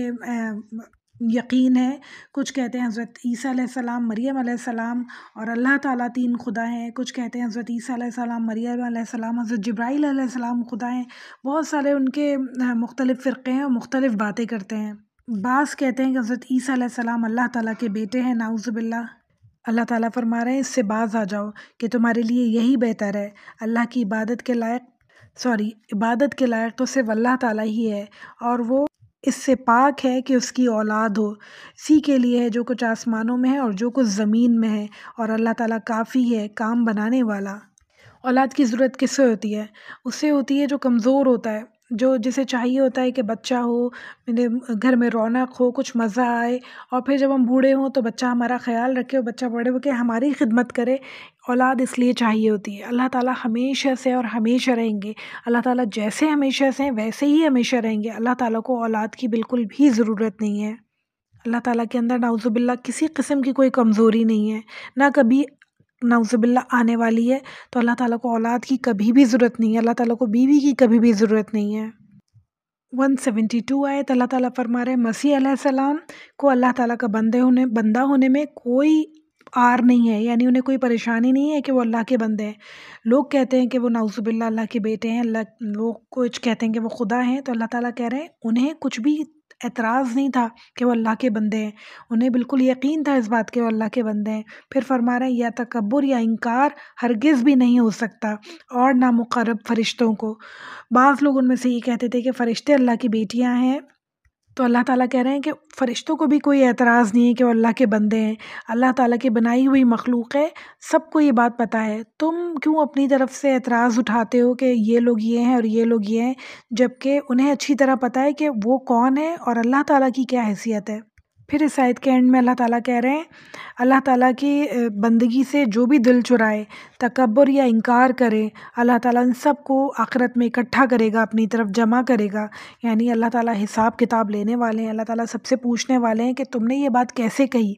یقین ہے۔ کچھ کہتے ہیں حضرت عیسیٰ علیہ السلام، مریم علیہ السلام اور اللہ تعالیٰ تین خدا ہیں، کچھ کہتے ہیں حضرت عیسیٰ علیہ السلام، مریم علیہ السلام، حضرت جبرائیل علیہ السلام خدا ہیں۔ بہت سارے ان کے مختلف فرقے ہیں اور مختلف باتیں کرتے ہیں۔ بعض کہتے ہیں کہ حضرت عیسیٰ علیہ السلام اللہ تعالیٰ کے بیٹے ہیں، نعوذ باللہ۔ اللہ تعالیٰ فرما رہے ہیں، اس سے باز آ جاؤ کہ تمہارے لیے یہی بہتر ہے۔ اللہ کی عبادت کے لائق تو صرف اللہ تعالیٰ ہی ہے، اور وہ اس سے پاک ہے کہ اس کی اولاد ہو۔ اسی کے لیے ہے جو کچھ آسمانوں میں ہے اور جو کچھ زمین میں ہے، اور اللہ تعالیٰ کافی ہے کام بنانے والا۔ اولاد کی ضرورت کس سے ہوتی ہے؟ اس سے ہوتی ہے جو کمزور ہوتا ہے، جو جسے چاہیے ہوتا ہے کہ بچہ ہو، میرے گھر میں رونق ہو، کچھ مزہ آئے، اور پھر جب ہم بوڑھے ہوں تو بچہ ہمارا خیال رکھے اور بچہ بڑے ہو کے ہماری خدمت کرے۔ اولاد اس لیے چاہیے ہوتی ہے۔ اللہ تعالیٰ ہمیشہ سے اور ہمیشہ رہیں گے، اللہ تعالیٰ جیسے ہمیشہ سے ہیں ویسے ہی ہمیشہ رہیں گے۔ اللہ تعالیٰ کو اولاد کی بالکل بھی ضرورت نہیں ہے۔ اللہ تعالیٰ کے اندر نعوذ باللہ کسی قسم کی کوئی کمزوری نہیں ہے، نہ کبھی نعوذ باللہ آنے والی ہے۔ تو اللہ تعالیٰ کو اولاد کی کبھی بھی ضرورت نہیں ہے، اللہ تعالیٰ کو بیوی کی کبھی بھی ضرورت نہیں ہے۔ 172 آیت اللہ تعالیٰ فرما رہے ہیں، مسیح علیہ السلام کو اللہ تعالیٰ کا بندہ ہونے میں کوئی آر نہیں ہے، یعنی انہیں کوئی پریشانی نہیں ہے کہ وہ اللہ کے بندے ہیں۔ لوگ کہتے ہیں کہ وہ نعوذ باللہ اللہ کے بیٹے ہیں، وہ کچھ کہتے ہیں کہ وہ خدا ہیں، تو اللہ تعالیٰ کہہ رہے ہیں انہیں کچھ بھی اعتراض نہیں تھا کہ وہ اللہ کے بندے ہیں، انہیں بالکل یقین تھا اس بات کے وہ اللہ کے بندے ہیں۔ پھر فرما رہے ہیں، یا تکبر یا انکار ہرگز بھی نہیں ہو سکتا، اور نہ مقرب فرشتوں کو۔ بعض لوگ ان میں سے یہ کہتے تھے کہ فرشتے اللہ کی بیٹیاں ہیں، تو اللہ تعالیٰ کہہ رہے ہیں کہ فرشتوں کو بھی کوئی اعتراض نہیں ہے کہ وہ اللہ کے بندے ہیں، اللہ تعالیٰ کی بنائی ہوئی مخلوق ہے، سب کو یہ بات پتہ ہے۔ تم کیوں اپنی طرف سے اعتراض اٹھاتے ہو کہ یہ لوگ یہ ہیں اور یہ لوگ یہ ہیں، جبکہ انہیں اچھی طرح پتہ ہے کہ وہ کون ہے اور اللہ تعالیٰ کی کیا حیثیت ہے۔ پھر اس آیت کے اینڈ میں اللہ تعالیٰ کہہ رہے ہیں، اللہ تعالیٰ کی بندگی سے جو بھی دل چرائے، تکبر یا انکار کرے، اللہ تعالیٰ ان سب کو آخرت میں اکٹھا کرے گا، اپنی طرف جمع کرے گا۔ یعنی اللہ تعالیٰ حساب کتاب لینے والے ہیں، اللہ تعالیٰ سب سے پوچھنے والے ہیں کہ تم نے یہ بات کیسے کہی،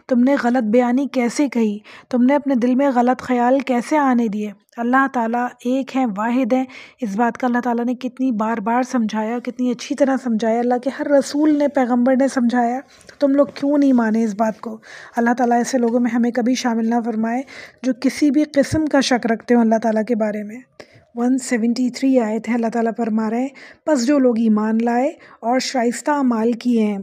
تم نے غلط بیانی کیسے کہی، تم نے اپنے دل میں غلط خیال کیسے آنے دیے۔ اللہ تعالیٰ ایک ہیں، واحد ہیں، اس بات کا اللہ تعالیٰ نے کتنی بار بار سمجھایا، کتنی اچھی طرح سمجھایا، اللہ کے ہر رسول نے، پیغمبر نے سمجھایا، تو تم لوگ کیوں نہیں مانے اس بات کو؟ اللہ تعالیٰ ایسے لوگوں میں ہمیں کبھی شامل نہ فرمائے جو کسی بھی قسم کا شک رکھتے ہوں اللہ تعالیٰ کے بارے میں۔ 173 آیت ہے، اللہ تعالیٰ فرما رہے ہیں، پس جو لوگ ایمان لائے اور شائستہ اعمال کیے ہیں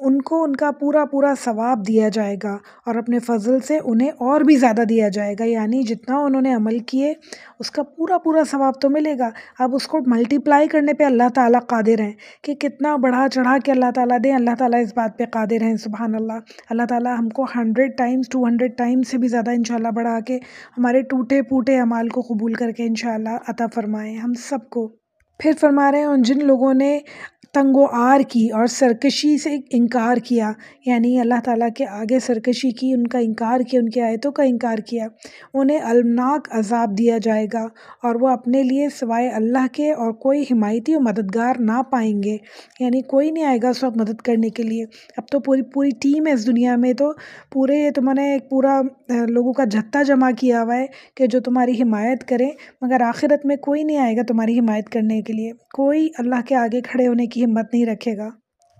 ان کو ان کا پورا پورا ثواب دیا جائے گا، اور اپنے فضل سے انہیں اور بھی زیادہ دیا جائے گا، یعنی جتنا انہوں نے عمل کیے اس کا پورا پورا ثواب تو ملے گا۔ اب اس کو ملٹی پلائی کرنے پہ اللہ تعالیٰ قادر ہیں کہ کتنا بڑھا چڑھا کے اللہ تعالیٰ دیں، اللہ تعالیٰ اس بات پہ قادر ہیں، سبحان اللہ۔ اللہ تعالیٰ ہم کو 100 ٹائمز 200 ٹائمز سے بھی زیادہ انشاءاللہ بڑھا کے ہمارے ٹوٹے پوٹے اعمال کو قبول کر کے انشاءاللہ عطا فرمائیں ہم سب کو۔ پھر فرما رہے ہیں ان جن لوگوں نے تنگ و آر کی اور سرکشی سے انکار کیا، یعنی اللہ تعالیٰ کے آگے سرکشی کی، ان کا انکار کیا، ان کی آیتوں کا انکار کیا، انہیں المناک عذاب دیا جائے گا اور وہ اپنے لیے سوائے اللہ کے اور کوئی حمایتی و مددگار نہ پائیں گے، یعنی کوئی نہیں آئے گا اس وقت مدد کرنے کے لیے۔ اب تو پوری ٹیم ہے اس دنیا میں، تو پورے تمہوں نے ایک پورا لوگوں کا جتھا جمع کیا ہوا ہے کہ جو تمہاری حمایت کریں، مگر آخرت میں کوئی نہیں آئے گا تمہاری حمایت کرنے کے لیے، کوئی اللہ کے آگے کھڑے ہونے کی ہمت نہیں رکھے گا۔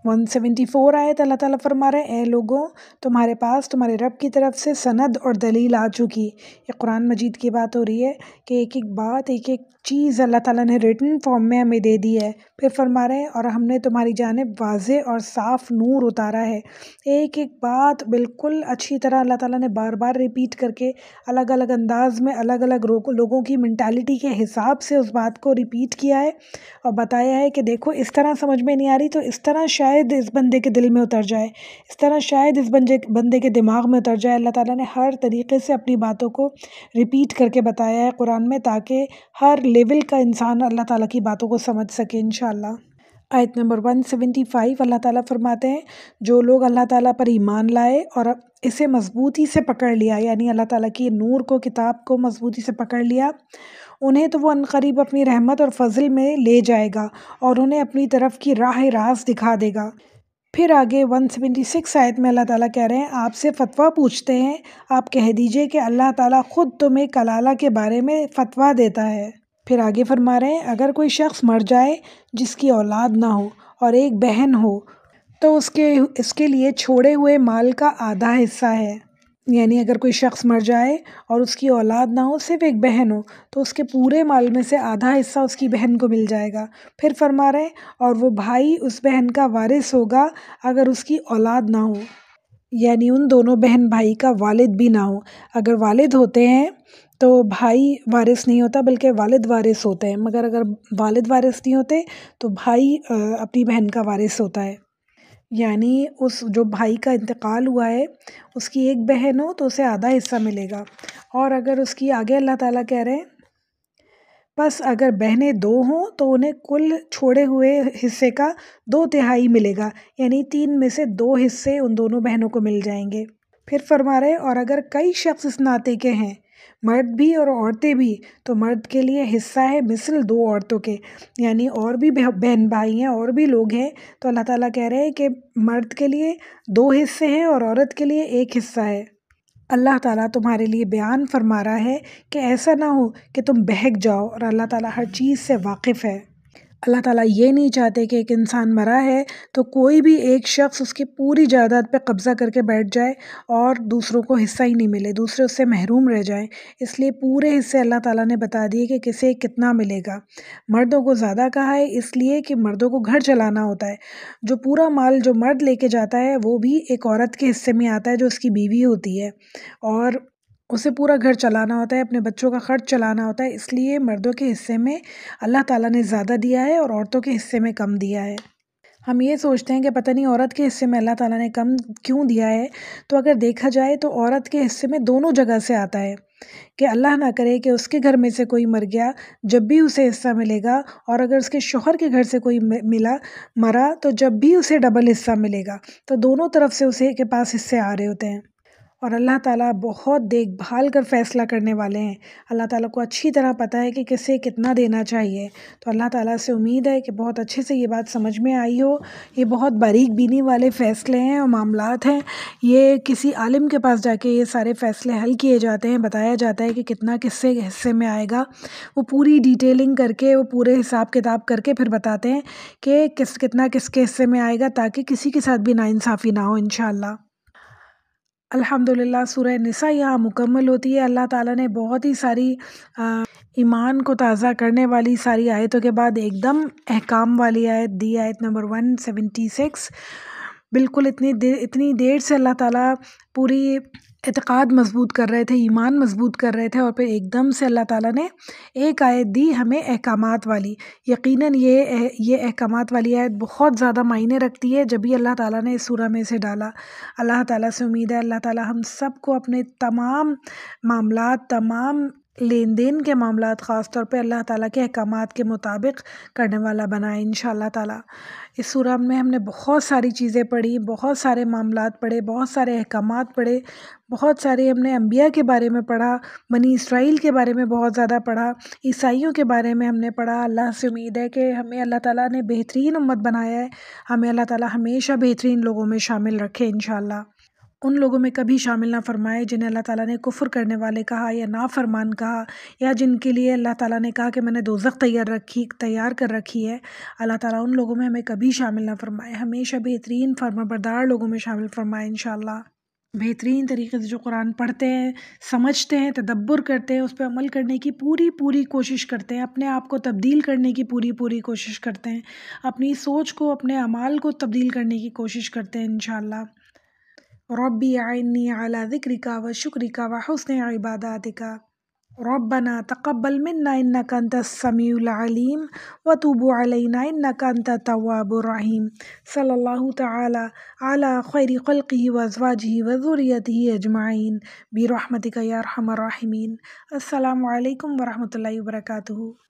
174 آیت اللہ تعالیٰ فرما رہے ہیں، اے لوگوں تمہارے پاس تمہارے رب کی طرف سے سند اور دلیل آ چکی۔ یہ قرآن مجید کی بات ہو رہی ہے کہ ایک ایک بات، ایک ایک چیز اللہ تعالیٰ نے ریٹن فارم میں ہمیں دے دی ہے۔ پھر فرما رہے ہیں اور ہم نے تمہاری جانب واضح اور صاف نور اتارا ہے۔ ایک ایک بات بالکل اچھی طرح اللہ تعالیٰ نے بار بار ریپیٹ کر کے الگ الگ انداز میں الگ الگ لوگوں کی مینٹالٹی کے حساب سے اس بات کو ریپیٹ کیا ہے اور بتایا ہے کہ دیکھو اس طرح سمجھ میں نہیں آ رہی تو اس طرح شاید اس بندے کے دل میں اتر جائے، اس طرح شاید اس بندے کے دماغ میں اتر جائے۔ اللہ تعالیٰ نے ہر طریقے سے اپنی باتوں کو ریپیٹ کر کے بتایا ہے قرآن میں، تاکہ ہر لیول کا انسان اللہ تعالیٰ کی باتوں کو سمجھ سکے انشاءاللہ۔ آیت نمبر 175 اللہ تعالیٰ فرماتے ہیں، جو لوگ اللہ تعالیٰ پر ایمان لائے اور اسے مضبوطی سے پکڑ لیا، یعنی اللہ تعالیٰ کی نور کو، کتاب کو مضبوطی سے پکڑ لیا، انہیں تو وہ عنقریب اپنی رحمت اور فضل میں لے جائے گا اور انہیں اپنی طرف کی راہ راست دکھا دے گا۔ پھر آگے 176 آیت میں اللہ تعالیٰ کہہ رہے ہیں، آپ سے فتویٰ پوچھتے ہیں، آپ کہہ دیجئے کہ اللہ تعالیٰ خود تمہیں کلالہ کے بارے میں فتویٰ دیتا ہے۔ پھر آگے فرما رہے ہیں، اگر کوئی شخص مر جائے جس کی اولاد نہ ہو اور ایک بہن ہو تو اس کے لیے چھوڑے ہوئے مال کا آدھا حصہ ہے، یعنی اگر کوئی شخص مر جائے اور اس کی اولاد نہ ہو، صرف ایک بہن ہو، تو اس کے پورے مال میں سے آدھا حصہ اس کی بہن کو مل جائے گا۔ پھر فرما رہے ہیں، اور وہ بھائی اس بہن کا وارث ہوگا اگر اس کی اولاد نہ ہو، یعنی ان دونوں بہن بھائی کا والد بھی نہ ہو۔ اگر والد ہوتے ہیں تو بھائی وارث نہیں ہوتا بلکہ والد وارث ہوتے ہیں، مگر اگر والد وارث نہیں ہوتے تو بھائی اپنی بہن کا وارث ہوتا ہے، یعنی اس جو بھائی کا انتقال ہوا ہے اس کی ایک بہن ہو تو اسے آدھا حصہ ملے گا، اور اگر اس کی آگے اللہ تعالیٰ کہہ رہے ہیں بس اگر بہنیں دو ہوں تو انہیں کل چھوڑے ہوئے حصے کا 2/3 ملے گا، یعنی 3 میں سے 2 حصے ان دونوں بہنوں کو مل جائیں گے۔ پھر فرما رہے اور اگر کئی شخص اس ناطے کے ہیں، مرد بھی اور عورتیں بھی، تو مرد کے لیے حصہ ہے مثل 2 عورتوں کے، یعنی اور بھی بہن بھائی ہیں اور بھی لوگ ہیں، تو اللہ تعالیٰ کہہ رہے ہیں کہ مرد کے لیے 2 حصے ہیں اور عورت کے لیے 1 حصہ ہے۔ اللہ تعالیٰ تمہارے لیے بیان فرما رہا ہے کہ ایسا نہ ہو کہ تم بہک جاؤ، اور اللہ تعالیٰ ہر چیز سے واقف ہے۔ اللہ تعالیٰ یہ نہیں چاہتے کہ ایک انسان مرا ہے تو کوئی بھی ایک شخص اس کی پوری جائیداد پہ قبضہ کر کے بیٹھ جائے اور دوسروں کو حصہ ہی نہیں ملے، دوسرے اس سے محروم رہ جائیں۔ اس لیے پورے حصے اللہ تعالیٰ نے بتا دیے کہ کسے کتنا ملے گا۔ مردوں کو زیادہ کہا ہے اس لیے کہ مردوں کو گھر چلانا ہوتا ہے، جو پورا مال جو مرد لے کے جاتا ہے وہ بھی ایک عورت کے حصے میں آتا ہے جو اس کی بیوی ہوتی ہے، اور اسے پورا گھر چلانا ہوتا ہے، اپنے بچوں کا خرچ چلانا ہوتا ہے، اس لیے مردوں کے حصے میں اللہ تعالیٰ نے زیادہ دیا ہے اور عورتوں کے حصے میں کم دیا ہے۔ ہم یہ سوچتے ہیں کہ پتہ نہیں عورت کے حصے میں اللہ تعالیٰ نے کم کیوں دیا ہے، تو اگر دیکھا جائے تو عورت کے حصے میں دونوں جگہ سے آتا ہے کہ اللہ نہ کرے کہ اس کے گھر میں سے کوئی مر گیا، جب بھی اسے حصہ ملے گا، اور اگر اس کے شوہر کے گھر سے کوئی مرا تو جب بھی اسے ڈبل حصہ ملے گا، تو دونوں طرف سے اسے کے پاس حصے آ رہے ہوتے ہیں، اور اللہ تعالیٰ بہت دیکھ بھال کر فیصلہ کرنے والے ہیں۔ اللہ تعالیٰ کو اچھی طرح پتہ ہے کہ کسے کتنا دینا چاہیے، تو اللہ تعالیٰ سے امید ہے کہ بہت اچھے سے یہ بات سمجھ میں آئی ہو۔ یہ بہت باریک بینی والے فیصلے ہیں اور معاملات ہیں، یہ کسی عالم کے پاس جا کے یہ سارے فیصلے حل کیے جاتے ہیں، بتایا جاتا ہے کہ کتنا کس سے حصے میں آئے گا، وہ پوری ڈیٹیلنگ کر کے، وہ پورے حساب کتاب کر کے پھر بتاتے ہیں کہ کتنا کس کے حصے میں آئے گا، تاکہ کسی کے ساتھ بھی ناانصافی نہ ہو انشاءاللہ۔ الحمدللہ سورہ نساء یہاں مکمل ہوتی ہے۔ اللہ تعالیٰ نے بہت ہی ساری ایمان کو تازہ کرنے والی ساری آیتوں کے بعد ایک دم احکام والی آیت دی، آیت نمبر 176۔ بالکل اتنی دیر سے اللہ تعالیٰ پوری اعتقاد مضبوط کر رہے تھے، ایمان مضبوط کر رہے تھے، اور پھر ایک دم سے اللہ تعالیٰ نے ایک آیت دی ہمیں احکامات والی۔ یقیناً یہ احکامات والی آیت بہت زیادہ معنی رکھتی ہے جب بھی اللہ تعالیٰ نے اس سورہ میں سے ڈالا۔ اللہ تعالیٰ سے امید ہے اللہ تعالیٰ ہم سب کو اپنے تمام معاملات، تمام لین دین کے معاملات خاص طور پہ اللہ تعالیٰ کے احکامات کے مطابق کرنے والا بنائے انشاءاللہ تعالیٰ۔ اس سورہ میں ہم نے بہت ساری چیزیں پڑھی، بہت سارے معاملات پڑھے، بہت سارے احکامات پڑھے، بہت سارے ہم نے انبیاء کے بارے میں پڑھا، بنی اسرائیل کے بارے میں بہت زیادہ پڑھا، عیسائیوں کے بارے میں ہم نے پڑھا۔ اللہ سے امید ہے کہ ہمیں اللہ تعالیٰ نے بہترین امت بنایا ہے، ہمیں اللہ تعالیٰ ہمیشہ بہترین لوگوں میں شامل رکھے انشاءاللہ۔ ان لوگوں میں کبھی شامل نہ فرمائے جنہیں اللہ تعالیٰ نے کفر کرنے والے کہا یا نافرمان کہا، یا جن کے لیے اللہ تعالیٰ نے کہا کہ میں نے دوزخ تیار کر رکھی ہے۔ اللہ تعالیٰ ان لوگوں میں ہمیں کبھی شامل نہ فرمائے، ہمیشہ بہترین فرمانبردار لوگوں میں شامل فرمائے انشاءاللہ۔ بہترین طریقے سے جو قرآن پڑھتے ہیں، سمجھتے ہیں، تدبر کرتے ہیں، اس پہ عمل کرنے کی پوری کوشش کرتے ہیں، اپنے آپ کو تبدیل کرنے کی پوری کوشش کرتے ہیں، اپنی سوچ کو، اپنے اعمال کو تبدیل کرنے کی کوشش کرتے ہیں انشاءاللہ۔ ربی اعنی علی ذکرک و شکرک و حسن عباداتک، ربنا تقبل منا انک انت السمیع العلیم وتوب علینا انک انت التواب الرحیم۔ صلی اللہ تعالی علی خیر خلقہ و ازواجہ و ذریتہ اجمعین برحمتک یا ارحم الراحمین۔ السلام علیکم ورحمۃ اللہ وبرکاتہ۔